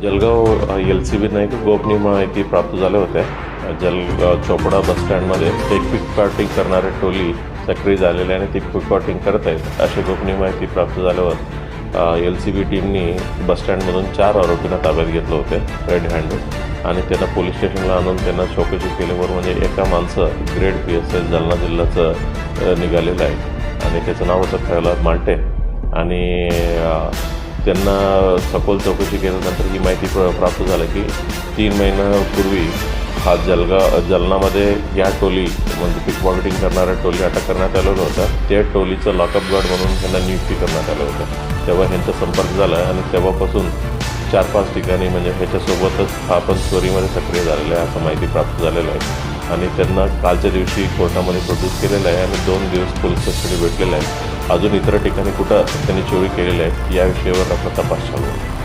जळगाव LCBनं एक गोपनीय माहिती प्राप्त झाल्या होत्या. चोपडा बसस्टँडमध्ये एक पिकपॉकेटिंग करणारे टोली सक्रिय झालेले आणि ती पिकपॉकेटिंग करत आहेत अशी गोपनीय माहिती प्राप्त झाल्यावर LCB टीमनी बसस्टँडमधून 4 आरोपींना ताब्यात घेतलं होते रेड हँडेड आणि त्यांना पोलीस स्टेशनला आणून त्यांना चौकशी केल्यावर म्हणजे एका माणसं ग्रेड PSI जालना जिल्ह्याचं निघालेलं आहे आणि त्याचं नाव होतं प्रल्हाद मालटे आणि त्यांना सखोल चौकशी केल्यानंतर ही माहिती प्राप्त झाली की 3 महिन्यापूर्वी हा जालनामध्ये या टोली म्हणजे पिकपॉकेटिंग करणाऱ्या टोली अटक करण्यात आलेलं होतं. त्या टोलीचं लॉकअप गार्ड म्हणून त्यांना नियुक्ती करण्यात आलं होतं. तेव्हा ह्यांचा संपर्क झाला आणि तेव्हापासून 4-5 ठिकाणी म्हणजे ह्याच्यासोबतच हा पण चोरीमध्ये सक्रिय झालेला आहे असं माहिती प्राप्त झालेलं आहे आणि त्यांना कालच्या दिवशी कोर्टामध्ये प्रोड्यूस केलेलं आहे आणि 2 दिवस पोलीस कस्टडी भेटलेलं आहे. अजून इतर ठिकाणी कुठं त्यांनी चोरी केलेली आहे या विषयावर आपला तपास चालू आहे.